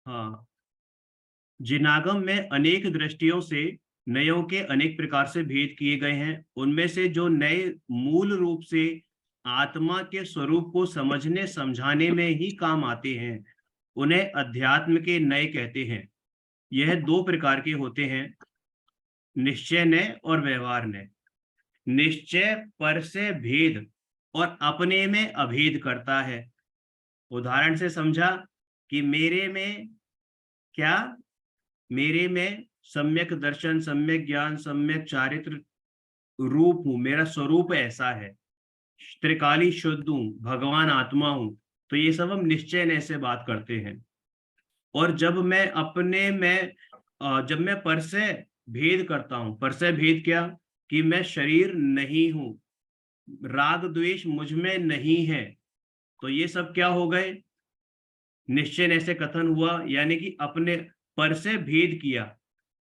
हाँ, जिनागम में अनेक दृष्टियों से नयों के अनेक प्रकार से भेद किए गए हैं। उनमें से जो नए मूल रूप से आत्मा के स्वरूप को समझने समझाने में ही काम आते हैं, उन्हें अध्यात्म के नए कहते हैं। यह दो प्रकार के होते हैं, निश्चय नय और व्यवहार नय। निश्चय पर से भेद और अपने में अभेद करता है। उदाहरण से समझा कि मेरे में क्या, मेरे में सम्यक दर्शन, सम्यक ज्ञान, सम्यक चारित्र रूप हूं, मेरा स्वरूप ऐसा है, त्रिकाली शुद्ध हूं, भगवान आत्मा हूं। तो ये सब हम निश्चय ने से बात करते हैं। और जब मैं अपने में जब मैं पर से भेद करता हूं, पर से भेद क्या, कि मैं शरीर नहीं हूं, राग द्वेष मुझ में नहीं है, तो ये सब क्या हो गए, निश्चय ने से कथन हुआ, यानी कि अपने पर से भेद किया,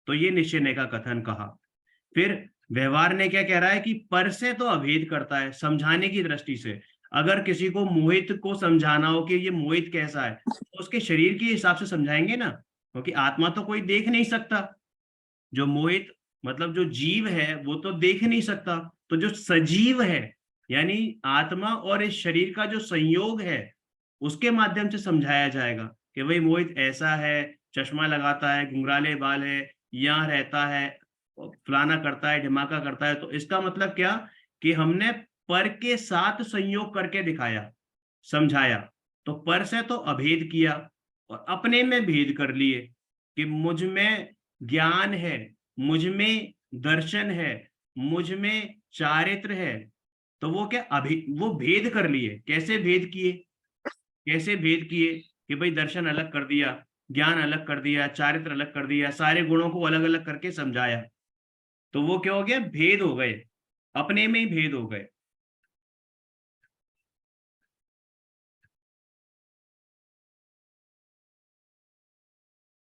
तो ये निश्चय ने का कथन कहा। फिर व्यवहार ने क्या कह रहा है कि पर से तो अभेद करता है, समझाने की दृष्टि से। अगर किसी को मोहित को समझाना हो कि ये मोहित कैसा है, तो उसके शरीर के हिसाब से समझाएंगे ना, क्योंकि आत्मा तो कोई देख नहीं सकता। जो मोहित मतलब जो जीव है वो तो देख नहीं सकता, तो जो सजीव है यानी आत्मा और इस शरीर का जो संयोग है, उसके माध्यम से समझाया जाएगा कि भाई मोहित ऐसा है, चश्मा लगाता है, घुंघराले बाल है, यहाँ रहता है, फलाना करता है, ढिमाका करता है। तो इसका मतलब क्या, कि हमने पर के साथ संयोग करके दिखाया, समझाया। तो पर से तो अभेद किया और अपने में भेद कर लिए, कि मुझ में ज्ञान है, मुझ में दर्शन है, मुझ में चारित्र है। तो वो क्या, अभी वो भेद कर लिए। कैसे भेद किए, कैसे भेद किए, कि भाई दर्शन अलग कर दिया, ज्ञान अलग कर दिया, चारित्र अलग कर दिया, सारे गुणों को अलग अलग करके समझाया। तो वो क्या हो गया, भेद हो गए, अपने में ही भेद हो गए।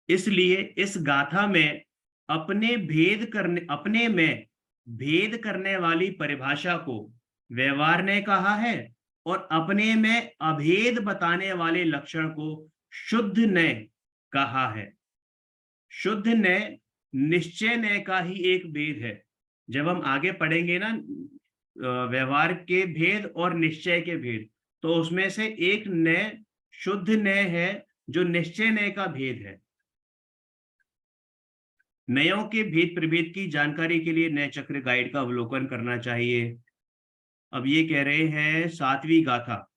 इसलिए इस गाथा में अपने में भेद करने वाली परिभाषा को व्यवहार ने कहा है, और अपने में अभेद बताने वाले लक्षण को शुद्ध ने कहा है। शुद्ध ने निश्चय ने का ही एक भेद है। जब हम आगे पढ़ेंगे ना व्यवहार के भेद और निश्चय के भेद, तो उसमें से एक ने शुद्ध ने है, जो निश्चय ने का भेद है। नयों के भेद प्रभेद की जानकारी के लिए नए चक्र गाइड का अवलोकन करना चाहिए। अब ये कह रहे हैं सातवीं गाथा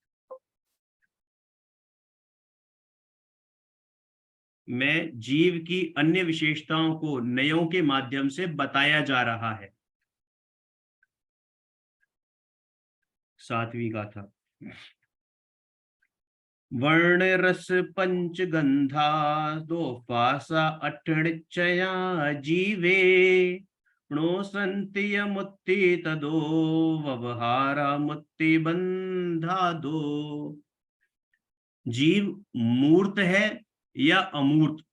में जीव की अन्य विशेषताओं को नयों के माध्यम से बताया जा रहा है। सातवीं गाथा, वर्ण रस पंच गंधा दो पासा अठनिचया जीवे णो संति मुत्ति तदो व्यवहारा मुत्ति बंधा दो। जीव मूर्त है या अमूर्त।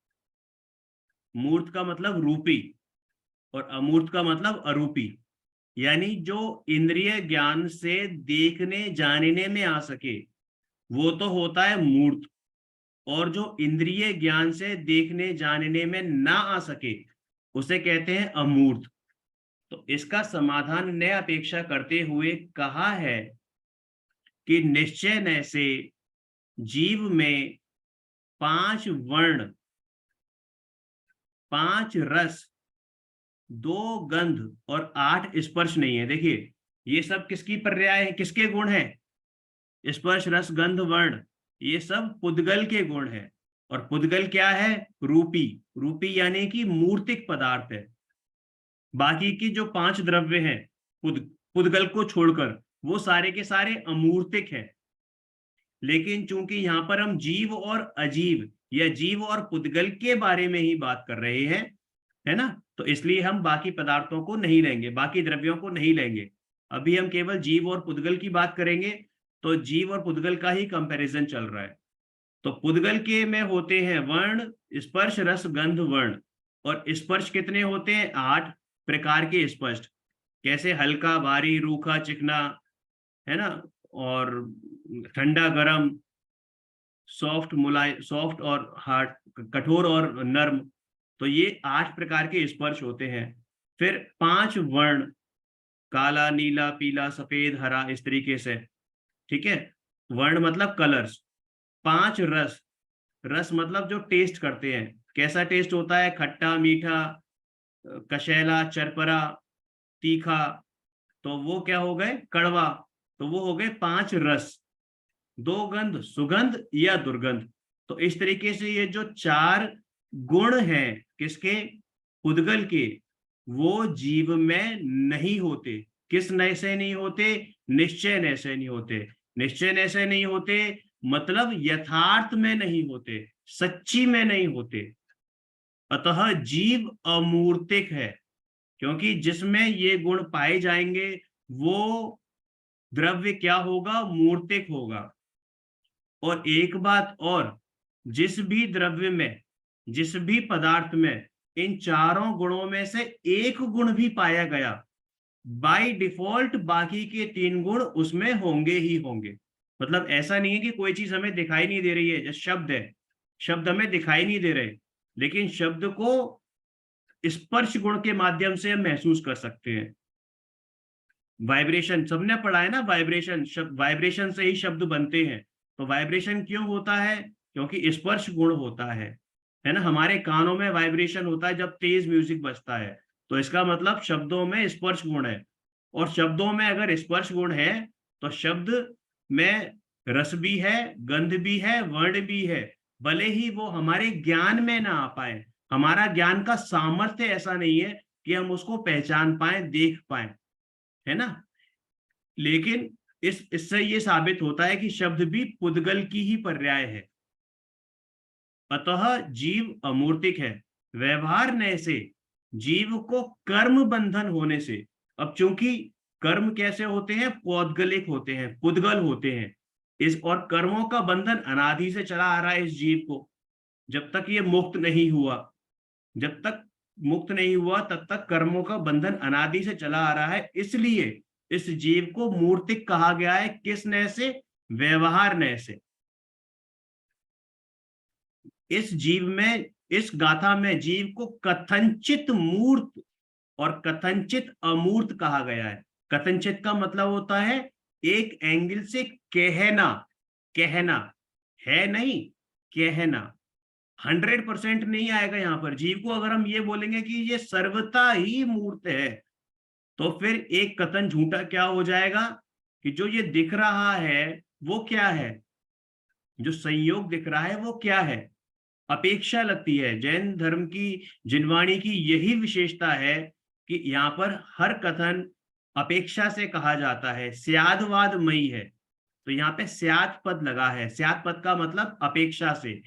मूर्त का मतलब रूपी और अमूर्त का मतलब अरूपी, यानी जो इंद्रिय ज्ञान से देखने जानने में आ सके वो तो होता है मूर्त, और जो इंद्रिय ज्ञान से देखने जानने में ना आ सके उसे कहते हैं अमूर्त। तो इसका समाधान ने अपेक्षा करते हुए कहा है कि निश्चय न से जीव में पांच वर्ण, पांच रस, दो गंध और आठ स्पर्श नहीं है। देखिए ये सब किसकी पर्याय है, किसके गुण है, स्पर्श रस गंध वर्ण, ये सब पुद्गल के गुण है। और पुद्गल क्या है, रूपी। रूपी यानी कि मूर्तिक पदार्थ है। बाकी की जो पांच द्रव्य हैं पुद्गल को छोड़कर, वो सारे के सारे अमूर्तिक है। लेकिन चूंकि यहाँ पर हम जीव और अजीव या जीव और पुद्गल के बारे में ही बात कर रहे हैं, है ना, तो इसलिए हम बाकी पदार्थों को नहीं लेंगे, बाकी द्रव्यों को नहीं लेंगे। अभी हम केवल जीव और पुद्गल की बात करेंगे। तो जीव और पुद्गल का ही कंपैरिजन चल रहा है। तो पुद्गल के में होते हैं वर्ण, स्पर्श रस गंध वर्ण। और स्पर्श कितने होते हैं, आठ प्रकार के स्पर्श। कैसे, हल्का भारी रूखा चिकना, है ना, और ठंडा गरम, सॉफ्ट और हार्ड, कठोर और नर्म। तो ये 8 प्रकार के स्पर्श होते हैं। फिर 5 वर्ण, काला, नीला, पीला, सफेद, हरा, इस तरीके से। ठीक है, वर्ण मतलब कलर्स। 5 रस, रस मतलब जो टेस्ट करते हैं, कैसा टेस्ट होता है, खट्टा, मीठा, कशैला, चरपरा, तीखा। तो वो क्या हो गए, कड़वा। तो वो हो गए 5 रस। 2 गंध, सुगंध या दुर्गंध। तो इस तरीके से ये जो 4 गुण हैं किसके, उद्गल के, वो जीव में नहीं होते। किस नय से नहीं होते, निश्चय नय से नहीं होते। निश्चय नय से नहीं होते मतलब यथार्थ में नहीं होते, सच्ची में नहीं होते। अतः जीव अमूर्तिक है, क्योंकि जिसमें ये गुण पाए जाएंगे वो द्रव्य क्या होगा, मूर्तिक होगा। और एक बात और, जिस भी द्रव्य में, जिस भी पदार्थ में इन चारों गुणों में से एक गुण भी पाया गया, बाय डिफॉल्ट बाकी के 3 गुण उसमें होंगे ही होंगे। मतलब ऐसा नहीं है कि कोई चीज हमें दिखाई नहीं दे रही है, जैसे शब्द है, शब्द हमें दिखाई नहीं दे रहे, लेकिन शब्द को स्पर्श गुण के माध्यम से हम महसूस कर सकते हैं। वाइब्रेशन सबने पढ़ा है ना, वाइब्रेशन, वाइब्रेशन से ही शब्द बनते हैं। तो वाइब्रेशन क्यों होता है, क्योंकि स्पर्श गुण होता है ना। हमारे कानों में वाइब्रेशन होता है जब तेज म्यूजिक बजता है, तो इसका मतलब शब्दों में स्पर्श गुण है। और शब्दों में अगर स्पर्श गुण है तो शब्द में रस भी है, गंध भी है, वर्ण भी है। भले ही वो हमारे ज्ञान में ना आ पाए, हमारा ज्ञान का सामर्थ्य ऐसा नहीं है कि हम उसको पहचान पाए, देख पाए, है ना। लेकिन इससे ये साबित होता है कि शब्द भी पुद्गल की ही पर्याय है। अतः जीव अमूर्तिक है। व्यवहार नय से जीव को कर्म बंधन होने से, अब चूंकि कर्म कैसे होते हैं, पौद्गलिक होते हैं, पुद्गल होते हैं। इस और कर्मों का बंधन अनादि से चला आ रहा है इस जीव को, जब तक ये मुक्त नहीं हुआ। जब तक मुक्त नहीं हुआ तब तक कर्मों का बंधन अनादि से चला आ रहा है। इसलिए इस जीव को मूर्तिक कहा गया है। किस नय से, व्यवहार नय से। इस जीव में, इस गाथा में जीव को कथनचित मूर्त और कथनचित अमूर्त कहा गया है। कथनचित का मतलब होता है एक एंगल से कहना, कहना है नहीं, कहना। 100% नहीं आएगा यहाँ पर। जीव को अगर हम ये बोलेंगे कि ये सर्वथा ही मूर्त है, तो फिर एक कथन झूठा क्या हो जाएगा, कि जो ये दिख रहा है वो क्या है, जो संयोग दिख रहा है वो क्या है, अपेक्षा लगती है। जैन धर्म की, जिनवाणी की यही विशेषता है कि यहाँ पर हर कथन अपेक्षा से कहा जाता है, स्यादवादमयी है। तो यहाँ पे स्याद पद लगा है, स्याद पद का मतलब अपेक्षा से।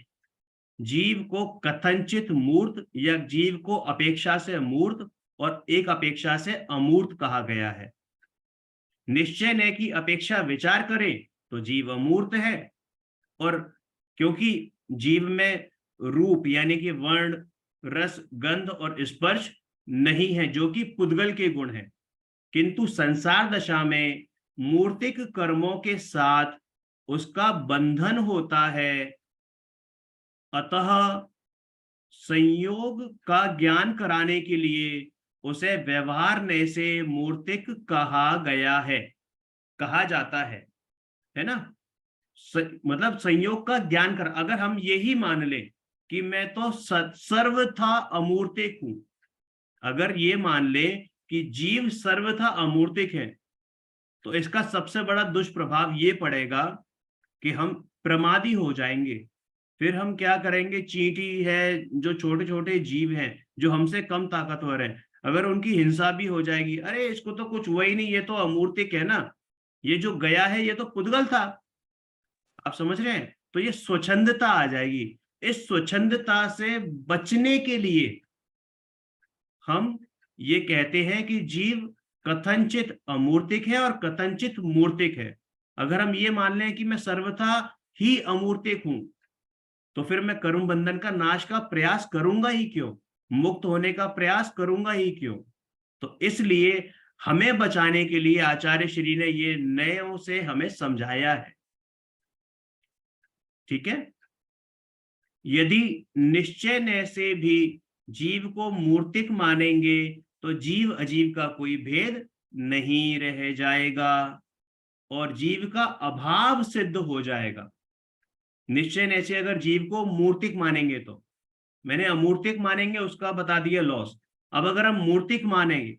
जीव को कथनचित मूर्त या जीव को अपेक्षा से मूर्त और एक अपेक्षा से अमूर्त कहा गया है। निश्चय नय की अपेक्षा विचार करें तो जीव अमूर्त है। और क्योंकि जीव में रूप यानी कि वर्ण, रस, गंध और स्पर्श नहीं है, जो कि पुद्गल के गुण है, किंतु संसार दशा में मूर्तिक कर्मों के साथ उसका बंधन होता है। अतः संयोग का ज्ञान कराने के लिए उसे व्यवहार नय से मूर्तिक कहा गया है, कहा जाता है ना। मतलब संयोग का ज्ञान कर, अगर हम यही मान ले कि मैं तो सर्वथा अमूर्तिक हूं, अगर ये मान ले कि जीव सर्वथा अमूर्तिक है, तो इसका सबसे बड़ा दुष्प्रभाव ये पड़ेगा कि हम प्रमादी हो जाएंगे। फिर हम क्या करेंगे, चींटी है, जो छोटे छोटे जीव हैं जो हमसे कम ताकतवर हैं, अगर उनकी हिंसा भी हो जाएगी, अरे इसको तो कुछ हुआ ही नहीं, ये तो अमूर्तिक है ना, ये जो गया है ये तो पुद्गल था। आप समझ रहे हैं, तो ये स्वच्छंदता आ जाएगी। इस स्वच्छंदता से बचने के लिए हम ये कहते हैं कि जीव कथनचित अमूर्तिक है और कथनचित मूर्तिक है। अगर हम ये मान लें कि मैं सर्वथा ही अमूर्तिक हूं, तो फिर मैं कर्म बंधन का नाश का प्रयास करूंगा ही क्यों, मुक्त होने का प्रयास करूंगा ही क्यों। तो इसलिए हमें बचाने के लिए आचार्य श्री ने ये नयों से हमें समझाया है। ठीक है। यदि निश्चय न से भी जीव को मूर्तिक मानेंगे तो जीव अजीव का कोई भेद नहीं रह जाएगा और जीव का अभाव सिद्ध हो जाएगा। निश्चय न से अगर जीव को मूर्तिक मानेंगे तो, मैंने अमूर्तिक मानेंगे उसका बता दिया लॉस। अब अगर हम मूर्तिक मानेंगे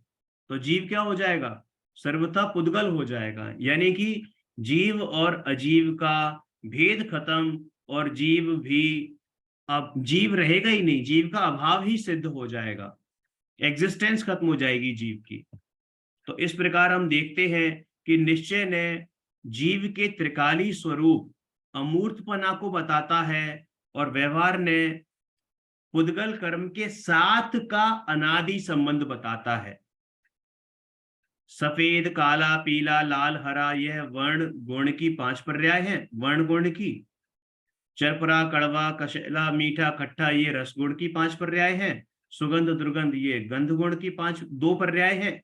तो जीव क्या हो जाएगा, सर्वथा पुद्गल हो जाएगा, यानी कि जीव और अजीव का भेद खत्म और जीव भी, अब जीव रहेगा ही नहीं, जीव का अभाव ही सिद्ध हो जाएगा, एग्जिस्टेंस खत्म हो जाएगी जीव की। तो इस प्रकार हम देखते हैं कि निश्चय ने जीव के त्रिकाली स्वरूप अमूर्तपना को बताता है और व्यवहार ने पुद्गल कर्म के साथ का अनादि संबंध बताता है। सफेद, काला, पीला, लाल, हरा, यह वर्ण गुण की 5 पर्याय हैं, वर्ण गुण की। चरपरा, कड़वा, कशेला, मीठा, खट्टा, ये रस गुण की 5 पर्याय हैं। सुगंध, दुर्गंध, ये गंध गुण की 2 पर्याय हैं।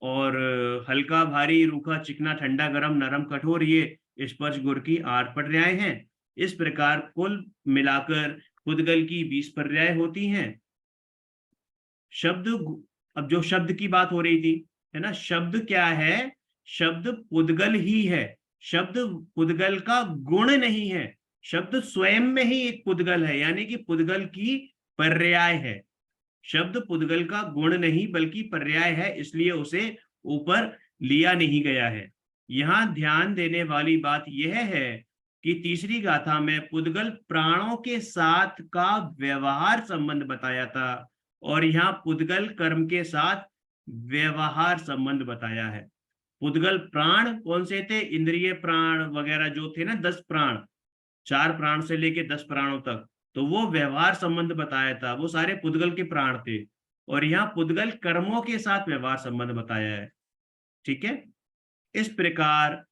और हल्का, भारी, रूखा, चिकना, ठंडा, गरम, नरम, कठोर, ये स्पर्श गुण की 8 पर्याय हैं। इस प्रकार कुल मिलाकर पुद्गल की 20 पर्याय होती हैं। शब्द, अब जो शब्द की बात हो रही थी, है ना, शब्द क्या है, शब्द पुद्गल ही है। शब्द पुद्गल का गुण नहीं है, शब्द स्वयं में ही एक पुद्गल है, यानी कि पुद्गल की पर्याय है। शब्द पुद्गल का गुण नहीं बल्कि पर्याय है, इसलिए उसे ऊपर लिया नहीं गया है। यहां ध्यान देने वाली बात यह है कि तीसरी गाथा में पुद्गल प्राणों के साथ का व्यवहार संबंध बताया था और यहाँ पुद्गल कर्म के साथ व्यवहार संबंध बताया है। पुद्गल प्राण कौन से थे, इंद्रिय प्राण वगैरह जो थे ना, 10 प्राण, 4 प्राण से लेके 10 प्राणों तक, तो वो व्यवहार संबंध बताया था, वो सारे पुद्गल के प्राण थे। और यहाँ पुद्गल कर्मों के साथ व्यवहार संबंध बताया है। ठीक है। इस प्रकार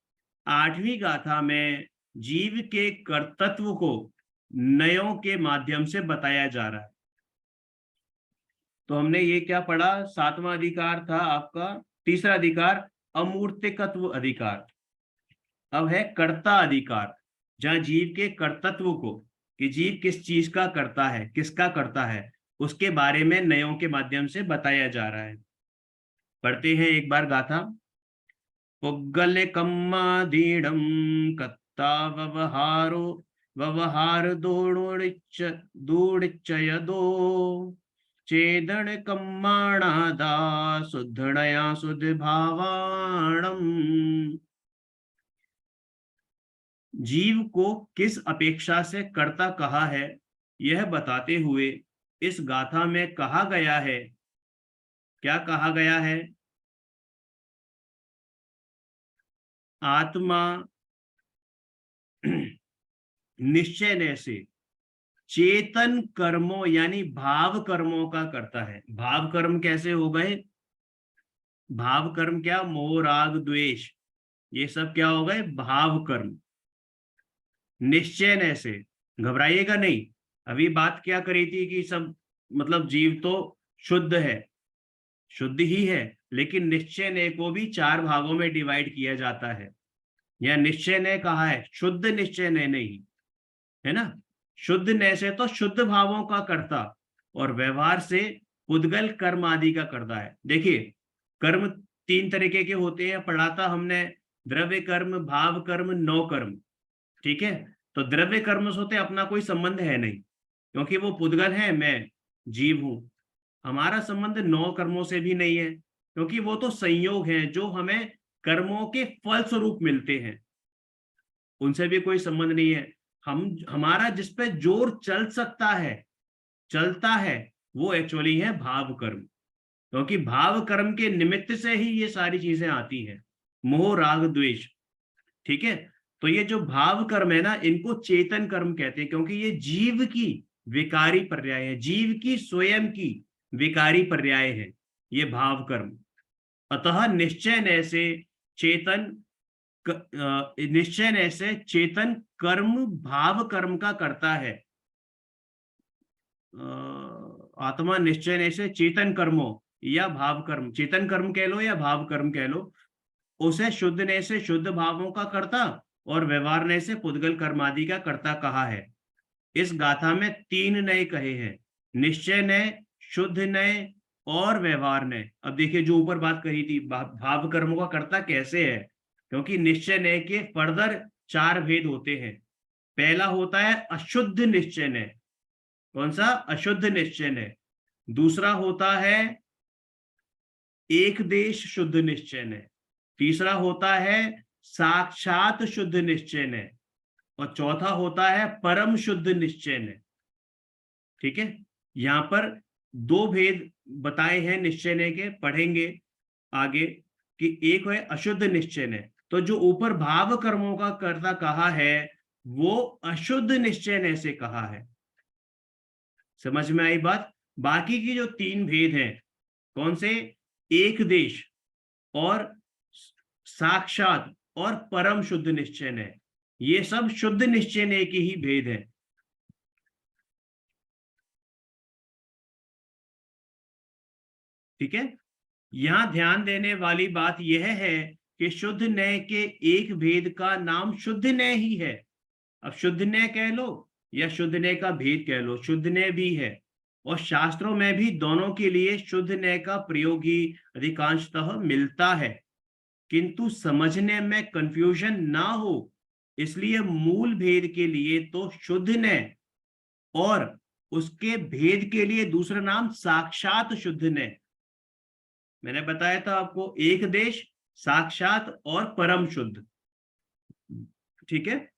8वीं गाथा में जीव के कर्तृत्व को नयों के माध्यम से बताया जा रहा है। तो हमने ये क्या पढ़ा, 7वां अधिकार था आपका, तीसरा अधिकार अमूर्तिकत्व अधिकार। अब है कर्ता अधिकार, जहां जीव के कर्तृत्व को, कि जीव किस चीज का करता है, किसका करता है, उसके बारे में नयों के माध्यम से बताया जा रहा है। पढ़ते हैं एक बार गाथा। पुग्गल कम्मादीडं कत्ता व्यवहारो व्यवहार दूढ़िच्चयदो चेदन कम्माणादा शुद्धणया शुद्ध भावाणम। जीव को किस अपेक्षा से कर्ता कहा है, यह बताते हुए इस गाथा में कहा गया है, क्या कहा गया है, आत्मा निश्चय ने से चेतन कर्मों यानी भाव कर्मों का करता है। भाव कर्म कैसे हो गए, भाव कर्म क्या, मोह, राग, द्वेष, ये सब क्या हो गए, भाव कर्म। निश्चय न से, घबराइएगा नहीं, अभी बात क्या करी थी कि सब मतलब जीव तो शुद्ध है, शुद्ध ही है, लेकिन निश्चय ने को भी 4 भागों में डिवाइड किया जाता है। यह निश्चय ने कहा है, शुद्ध निश्चय ने नहीं, है ना। शुद्ध ने से तो शुद्ध भावों का करता और व्यवहार से पुद्गल कर्म आदि का करता है। देखिए कर्म 3 तरीके के होते हैं, पढ़ा था हमने, द्रव्य कर्म, भाव कर्म, नौ कर्म। ठीक है। तो द्रव्य कर्म से अपना कोई संबंध है नहीं, क्योंकि वो पुद्गल है, मैं जीव हूं। हमारा संबंध 9 कर्मों से भी नहीं है, क्योंकि वो तो संयोग हैं जो हमें कर्मों के फल स्वरूप मिलते हैं, उनसे भी कोई संबंध नहीं है। हम, हमारा जिस पे जोर चल सकता है, चलता है, वो एक्चुअली है भाव कर्म, क्योंकि भाव कर्म के निमित्त से ही ये सारी चीजें आती हैं, मोह, राग, द्वेष। ठीक है। तो ये जो भाव कर्म है ना, इनको चेतन कर्म कहते हैं, क्योंकि ये जीव की विकारी पर्याय है, जीव की स्वयं की विकारी पर्याय है ये भाव कर्म। अतः निश्चय न से चेतन, निश्चय न से चेतन कर्म भाव कर्म का करता है। आत्मा निश्चय न से चेतन कर्मों या भाव कर्म, चेतन कर्म कह लो या भाव कर्म कह लो, उसे शुद्ध ने से शुद्ध भावों का करता और व्यवहारनय से पुद्गल कर्मादि का कर्ता कहा है। इस गाथा में 3 नय कहे हैं, निश्चय नय, शुद्ध नय और व्यवहार नय। अब देखिए जो ऊपर बात कही थी, भाव कर्मों का कर्ता कैसे है, क्योंकि निश्चय नय के फर्दर 4 भेद होते हैं। पहला होता है अशुद्ध निश्चय नय। कौन सा? अशुद्ध निश्चय नय। दूसरा होता है एक देश शुद्ध निश्चय नय। तीसरा होता है साक्षात शुद्ध निश्चय नय। और चौथा होता है परम शुद्ध निश्चय नय। ठीक है, यहां पर 2 भेद बताए हैं निश्चय नय के, पढ़ेंगे आगे कि एक है अशुद्ध निश्चय नय। तो जो ऊपर भाव कर्मों का कर्ता कहा है वो अशुद्ध निश्चय नय से कहा है। समझ में आई बात? बाकी की जो 3 भेद हैं, कौन से? एक देश और साक्षात और परम शुद्ध निश्चय नय, ये सब शुद्ध निश्चय नय के ही भेद हैं। ठीक है, यहां ध्यान देने वाली बात यह है कि शुद्ध नय के एक भेद का नाम शुद्ध नय ही है। अब शुद्ध नय कह लो या शुद्ध नय का भेद कह लो, शुद्ध नय भी है। और शास्त्रों में भी दोनों के लिए शुद्ध नय का प्रयोग ही अधिकांशतः मिलता है, किंतु समझने में कंफ्यूजन ना हो इसलिए मूल भेद के लिए तो शुद्ध नय और उसके भेद के लिए दूसरा नाम साक्षात शुद्ध नय। मैंने बताया था आपको, एक देश, साक्षात और परम शुद्ध। ठीक है,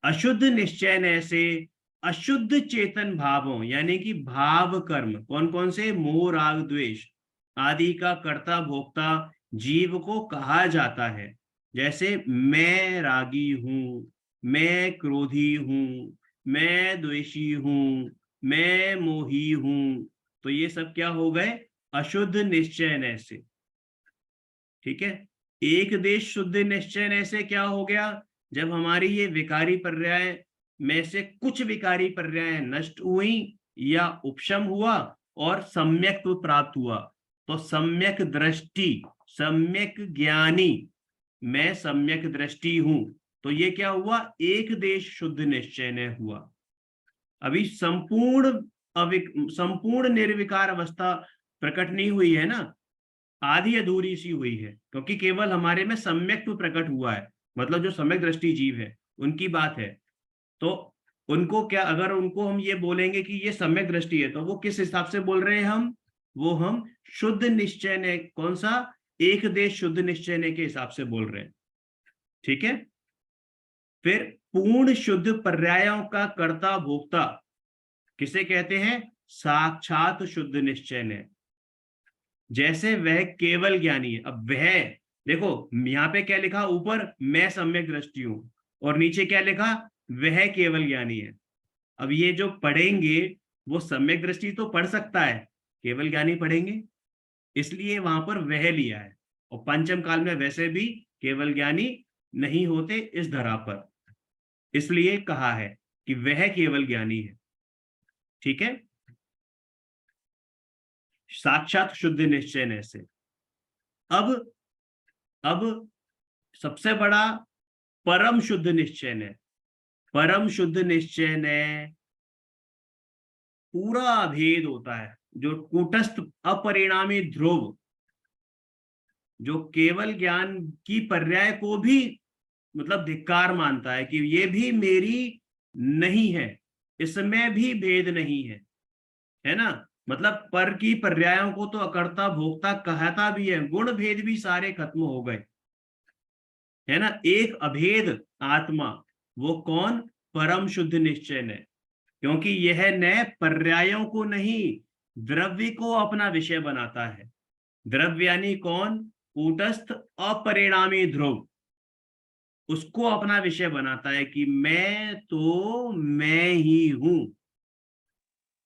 अशुद्ध निश्चय नय से अशुद्ध चेतन भावों यानी कि भाव कर्म, कौन कौन से? मोह राग द्वेष आदि का कर्ता भोक्ता जीव को कहा जाता है। जैसे मैं रागी हूं, मैं क्रोधी हूं, मैं द्वेषी हूं, मैं मोही हूं, तो ये सब क्या हो गए? अशुद्ध निश्चय नय से। ठीक है, एक देश शुद्ध निश्चय नय से क्या हो गया? जब हमारी ये विकारी पर्याय में से कुछ विकारी पर्याय नष्ट हुई या उपशम हुआ और सम्यक्त्व प्राप्त हुआ, तो सम्यक दृष्टि, सम्यक ज्ञानी, मैं सम्यक दृष्टि हूं, तो ये क्या हुआ? एक देश शुद्ध निश्चय नय हुआ। अभी संपूर्ण निर्विकार अवस्था प्रकट नहीं हुई है ना, आधी अधूरी सी हुई है, क्योंकि केवल हमारे में सम्यक्त्व प्रकट हुआ है। मतलब जो सम्यक दृष्टि जीव है उनकी बात है। तो उनको क्या, अगर उनको हम ये बोलेंगे कि ये सम्यक दृष्टि है, तो वो किस हिसाब से बोल रहे हैं हम शुद्ध निश्चय ने, कौन सा? एक देश शुद्ध निश्चय ने के हिसाब से बोल रहे हैं। ठीक है, फिर पूर्ण शुद्ध पर्यायों का कर्ता भोक्ता किसे कहते हैं? साक्षात शुद्ध निश्चय ने। जैसे वह केवल ज्ञानी है। अब वह देखो, यहाँ पे क्या लिखा ऊपर? मैं सम्यक दृष्टि हूं, और नीचे क्या लिखा? वह केवल ज्ञानी है। अब ये जो पढ़ेंगे वो सम्यक दृष्टि तो पढ़ सकता है, केवल ज्ञानी पढ़ेंगे, इसलिए वहां पर वह लिया है। और पंचम काल में वैसे भी केवल ज्ञानी नहीं होते इस धरा पर, इसलिए कहा है कि वह केवल ज्ञानी है। ठीक है, साक्षात शुद्ध निश्चय ने से। अब सबसे बड़ा परम शुद्ध निश्चय ने। परम शुद्ध निश्चय ने पूरा भेद होता है, जो कूटस्थ अपरिणामी ध्रुव, जो केवल ज्ञान की पर्याय को भी मतलब धिक्कार मानता है कि ये भी मेरी नहीं है, इसमें भी भेद नहीं है ना। मतलब पर की पर्यायों को तो अकर्ता भोक्ता कहता भी है, गुण भेद भी सारे खत्म हो गए, है ना। एक अभेद आत्मा, वो कौन? परम शुद्ध निश्चय ने, क्योंकि यह न पर्यायों को नहीं द्रव्य को अपना विषय बनाता है। द्रव्य यानी कौन? कूटस्थ अपरिणामी ध्रुव, उसको अपना विषय बनाता है कि मैं ही हूं।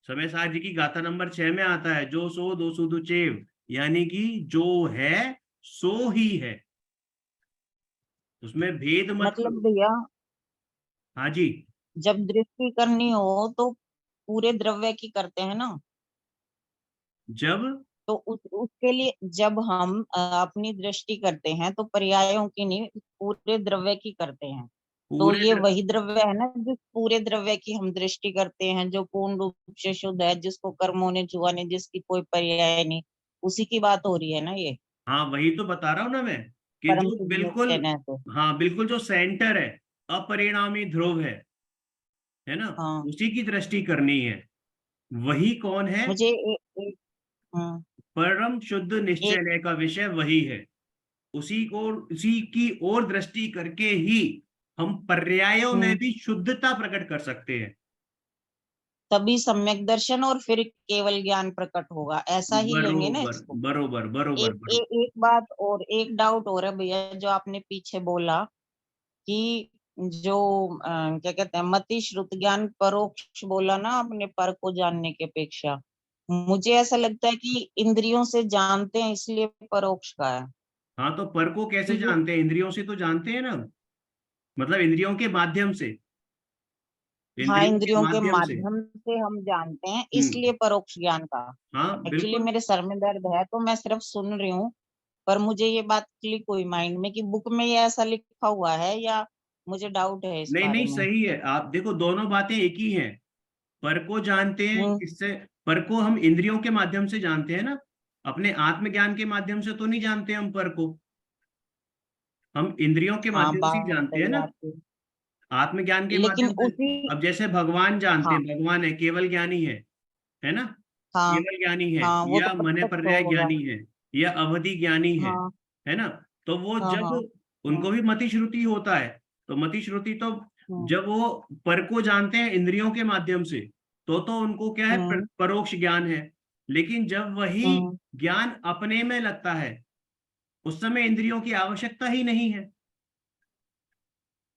समय सार जी की गाथा नंबर 6 में आता है, जो सो दो सुधु चेव, यानी कि जो है सो ही है, उसमें भेद मत मतलब करो। भैया, हाँ जी, जब दृष्टि करनी हो तो पूरे द्रव्य की करते हैं ना। जब तो उसके लिए जब हम अपनी दृष्टि करते हैं तो पर्यायों की नहीं, पूरे द्रव्य की करते हैं। तो पूरे ये वही द्रव्य है ना, जिस पूरे द्रव्य की हम दृष्टि करते हैं, जो पूर्ण रूप से शुद्ध है, जिसको कर्मों ने छुआ नहीं, जिसकी कोई पर्याय नहीं, उसी की बात हो रही है ना ये। हाँ वही तो बता रहा हूँ ना मैं, कि परम जो शुद्ध बिल्कुल, निश्चय है तो। हाँ बिल्कुल जो सेंटर है, अपरिणामी ध्रुव है ना, हाँ, उसी की दृष्टि करनी है। वही कौन है? मुझे एक हाँ, परम शुद्ध एक निश्चय का विषय वही है। उसी को, उसी की ओर दृष्टि करके ही हम पर्यायों में हम्म, भी शुद्धता प्रकट कर सकते हैं। तभी सम्यक दर्शन और फिर केवल ज्ञान प्रकट होगा, ऐसा ही लेंगे ना बरोबर इसको। बरोबर बरोबर बरोबर। एक बात और, एक डाउट और है भैया, जो आपने पीछे बोला कि जो क्या कहते हैं, मति श्रुत ज्ञान परोक्ष बोला ना आपने, पर को जानने की अपेक्षा। मुझे ऐसा लगता है कि इंद्रियों से जानते हैं इसलिए परोक्ष का है। हाँ तो पर को कैसे क्योंकि जानते हैं? इंद्रियों से तो जानते हैं ना, मतलब इंद्रियों के माध्यम से, हाँ, इंद्रियों के इंद्रियों के माध्यम से। माध्यम से हम जानते हैं, हम्म। इसलिए परोक्ष ज्ञान का। हाँ एक्चुअली बिल्कुल। मेरे सर में दर्द है तो मैं सिर्फ सुन रही हूँ, पर मुझे ये बात क्लिक हुई माइंड में कि बुक में ये ऐसा लिखा हुआ है, या मुझे डाउट है इस नहीं बारे नहीं में। सही है, आप देखो दोनों बातें एक ही हैं। पर को जानते हैं हम्म। किससे? पर को हम इंद्रियों के माध्यम से जानते हैं ना, अपने आत्मज्ञान के माध्यम से तो नहीं जानते हम पर को। हम इंद्रियों के हाँ, माध्यम से ही बात जानते हैं सही है ना, आपकी। आत्मज्ञान के लेकिन माध्यम से। उसी अब जैसे भगवान जानते हाँ, हैं, भगवान है, केवल ज्ञानी है ना, हाँ, केवल ज्ञानी है, हाँ, वो तो या मन प्रत्यक्ष पर्याय होगा। ज्ञानी है, या अवधि ज्ञानी हाँ, है ना। तो वो हाँ, जब, हाँ, हाँ, उनको भी मति श्रुति होता है। तो मति श्रुति तो हम्म, जब वो पर को जानते हैं इंद्रियों के माध्यम से, तो उनको क्या है, हम्म, परोक्ष ज्ञान है। लेकिन जब वही हम्म। ज्ञान अपने में लगता है, उस समय इंद्रियों की आवश्यकता ही नहीं है,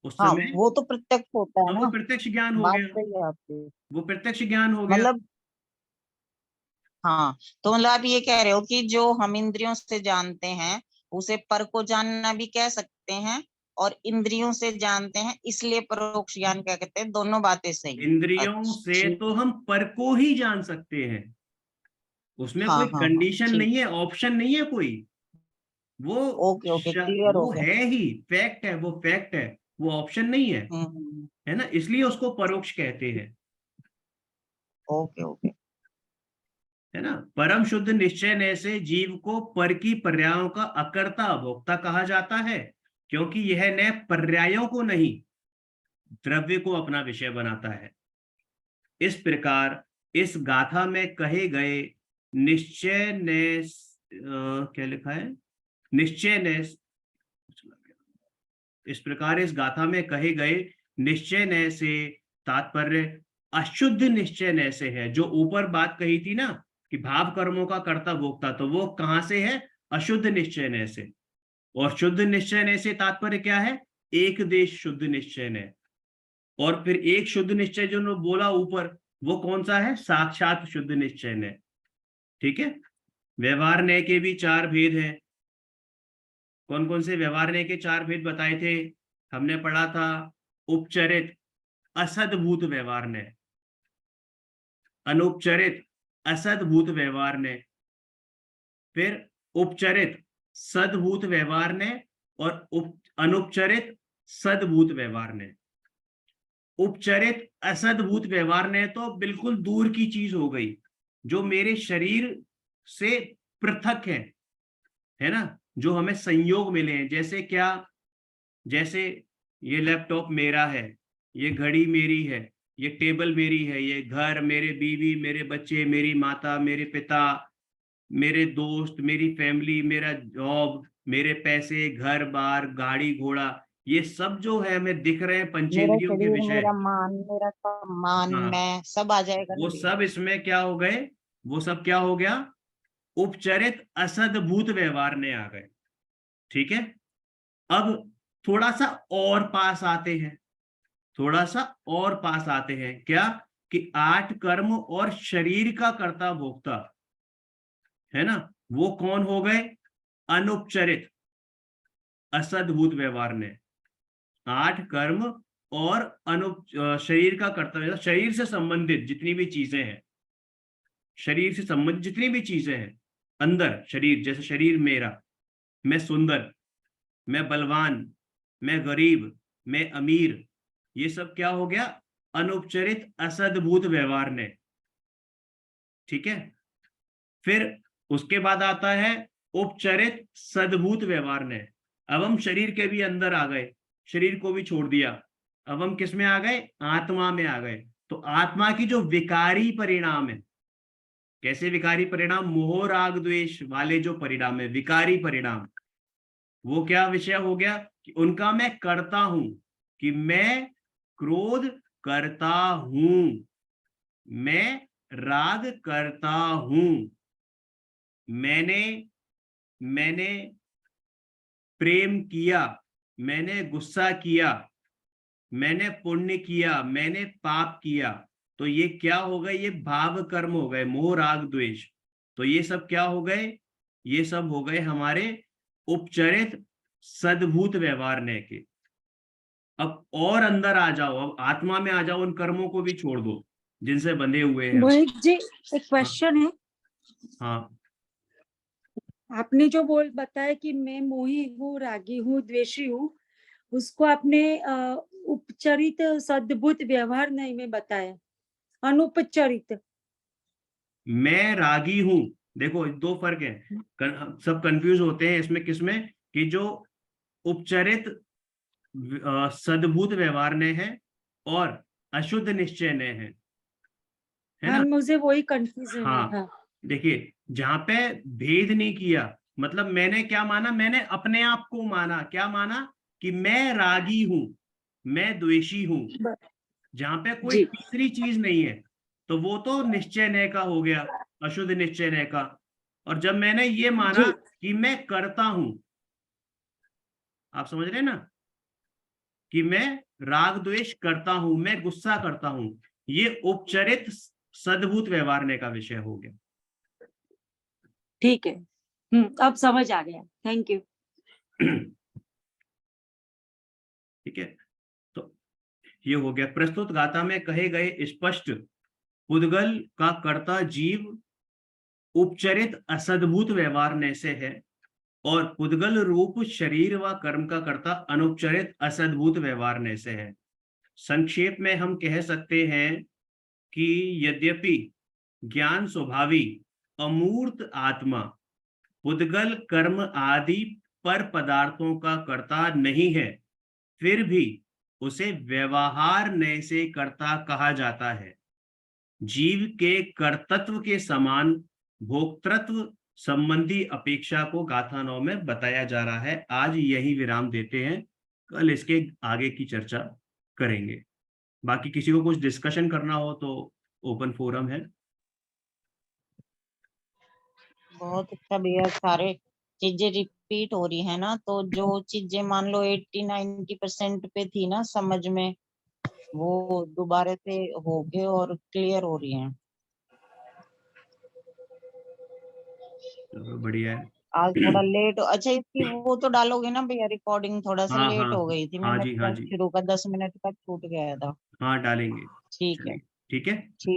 उस हाँ, समय वो तो प्रत्यक्ष होता है तो वो ना। प्रत्यक्ष ज्ञान हो बात गया, सही है आपकी। वो प्रत्यक्ष ज्ञान हो गया। मतलब हाँ, तो मतलब आप ये कह रहे हो कि जो हम इंद्रियों से जानते हैं उसे पर को जानना भी कह सकते हैं, और इंद्रियों से जानते हैं इसलिए परोक्ष ज्ञान क्या कहते हैं, दोनों बातें सही। इंद्रियों अच्छा, से ठीक तो है। हम पर को ही जान सकते हैं, उसमें हाँ, कोई हाँ, हाँ, कंडीशन ठीक। नहीं है, ऑप्शन नहीं है कोई। वो ओके, ओके, क्लियर हो वो गया। है ही, फैक्ट है, वो फैक्ट है, वो ऑप्शन नहीं है। हम्म, है ना, इसलिए उसको परोक्ष कहते हैं। Okay, okay. है ना, परम शुद्ध निश्चय ने से जीव को पर की पर्यायों का अकर्ता अभोक्ता कहा जाता है, क्योंकि यह न पर्यायों को नहीं, द्रव्य को अपना विषय बनाता है। इस प्रकार इस गाथा में कहे गए निश्चय ने, क्या लिखा है, निश्चय ने, इस प्रकार इस गाथा में कहे गए निश्चय नय से तात्पर्य अशुद्ध निश्चय नय से है। जो ऊपर बात कही थी ना, कि भाव कर्मों का कर्ता भोक्ता, तो वो कहां से है? अशुद्ध निश्चय नय से। और शुद्ध निश्चय नय से तात्पर्य क्या है? एक देश शुद्ध निश्चय नय। और फिर एक शुद्ध निश्चय जो बोला ऊपर, वो कौन सा है? साक्षात शुद्ध निश्चय नय। ठीक है। व्यवहार नय के भी चार भेद हैं। कौन कौन से व्यवहार नय के चार भेद बताए थे? हमने पढ़ा था, उपचरित असदभूत व्यवहार ने, अनुपचरित असदभूत व्यवहार ने, फिर उपचरित सदभूत व्यवहार ने, और अनुपचरित सदभूत व्यवहार ने। उपचरित असदभूत व्यवहार ने तो बिल्कुल दूर की चीज हो गई, जो मेरे शरीर से पृथक है ना, जो हमें संयोग मिले हैं। जैसे क्या? जैसे ये लैपटॉप मेरा है, ये घड़ी मेरी है, ये टेबल मेरी है, ये घर, मेरे बीवी, मेरे बच्चे, मेरी माता, मेरे पिता, मेरे दोस्त, मेरी फैमिली, मेरा जॉब, मेरे पैसे, घर बार, गाड़ी घोड़ा, ये सब जो है हमें दिख रहे हैं मेरा पंचेंद्रियों के शरीर, विषय। मेरा मान, मेरा सम्मान, हाँ, मैं, सब आ जाएगा ना वो ये। सब इसमें क्या हो गए? वो सब क्या हो गया? उपचरित असदभूत व्यवहार ने आ गए। ठीक है। अब थोड़ा सा और पास आते हैं, थोड़ा सा और पास आते हैं, क्या? कि आठ कर्म और शरीर का कर्ता भोक्ता, है ना, वो कौन हो गए? अनुपचरित असदभूत व्यवहार ने। आठ कर्म और शरीर का कर्ता, मतलब शरीर से संबंधित जितनी भी चीजें हैं, शरीर से संबंधित जितनी भी चीजें हैं, अंदर शरीर, जैसे शरीर मेरा, मैं सुंदर, मैं बलवान, मैं गरीब, मैं अमीर, ये सब क्या हो गया? अनुपचरित असद्भुत व्यवहार ने। ठीक है। फिर उसके बाद आता है उपचरित सद्भुत व्यवहार ने। अब हम शरीर के भी अंदर आ गए, शरीर को भी छोड़ दिया, अब हम किस में आ गए? आत्मा में आ गए। तो आत्मा की जो विकारी परिणाम है, कैसे विकारी परिणाम? मोह राग द्वेष वाले जो परिणाम है, विकारी परिणाम, वो क्या विषय हो गया? कि उनका मैं करता हूं, कि मैं क्रोध करता हूं, मैं राग करता हूं, मैंने मैंने प्रेम किया, मैंने गुस्सा किया, मैंने पुण्य किया, मैंने पाप किया। तो ये क्या हो गए? ये भाव कर्म हो गए, मोह राग द्वेष। तो ये सब क्या हो गए? ये सब हो गए हमारे उपचरित सद्भूत व्यवहार ने के। अब और अंदर आ जाओ, अब आत्मा में आ जाओ, उन कर्मों को भी छोड़ दो जिनसे बंधे हुए हैं। मोहित जी, एक हाँ क्वेश्चन है। हाँ आपने जो बताया कि मैं मोही हूँ, रागी हूँ, द्वेषी हूँ, उसको आपने उपचरित सद्भुत व्यवहार नहीं में बताया, अनुपचरित। मैं रागी हूं, देखो दो फर्क है। सब कंफ्यूज होते हैं इसमें, किसमें? कि जो उपचरित सद्भूत व्यवहार ने है और अशुद्ध निश्चय ने है हाँ, ना? मुझे वही कंफ्यूजन है। हाँ, हाँ, देखिए जहां पे भेद नहीं किया, मतलब मैंने क्या माना? मैंने अपने आप को माना, क्या माना? कि मैं रागी हूं, मैं द्वेषी हूं। ब- जहां पे कोई जी तीसरी चीज नहीं है, तो वो तो निश्चय नय का हो गया, अशुद्ध निश्चय नय का। और जब मैंने ये माना जी कि मैं करता हूं, आप समझ रहे हैं ना, कि मैं राग द्वेष करता हूं, मैं गुस्सा करता हूं, ये उपचरित सद्भूत व्यवहारने का विषय हो गया। ठीक है। अब समझ आ गया। Thank you. ठीक है। तो ये हो गया। प्रस्तुत गाथा में कहे गए स्पष्ट पुद्गल का कर्ता जीव उपचरित असद्भुत व्यवहारने से है, और पुद्गल रूप शरीर व कर्म का कर्ता अनुपचरित असद्भुत व्यवहारने से है। संक्षेप में हम कह सकते हैं कि यद्यपि ज्ञान स्वभावी अमूर्त आत्मा पुद्गल कर्म आदि पर पदार्थों का कर्ता नहीं है, फिर भी उसे व्यवहार नय से कर्ता कहा जाता है। जीव के कर्तृत्व के समान भोक्तृत्व संबंधी अपेक्षा को गाथा 9 में बताया जा रहा है। आज यही विराम देते हैं, कल इसके आगे की चर्चा करेंगे। बाकी किसी को कुछ डिस्कशन करना हो तो ओपन फोरम है। बहुत अच्छा भैया, सारे चीजें रिपीट हो रही है ना, तो जो चीजें मान लो 80-90% पे थी ना समझ में, वो दोबारा से हो गए और क्लियर हो रही हैं। चलो बढ़िया है। आज थोड़ा लेट, अच्छा इसकी वो तो डालोगे ना भैया रिकॉर्डिंग? थोड़ा सा हाँ लेट हाँ हो गई थी, हाँ मैंने जी, हाँ क्लास जी, शुरू का 10 मिनट का छूट गया था। हाँ डालेंगे। ठीक है। चलिए ठीक है। ठीक।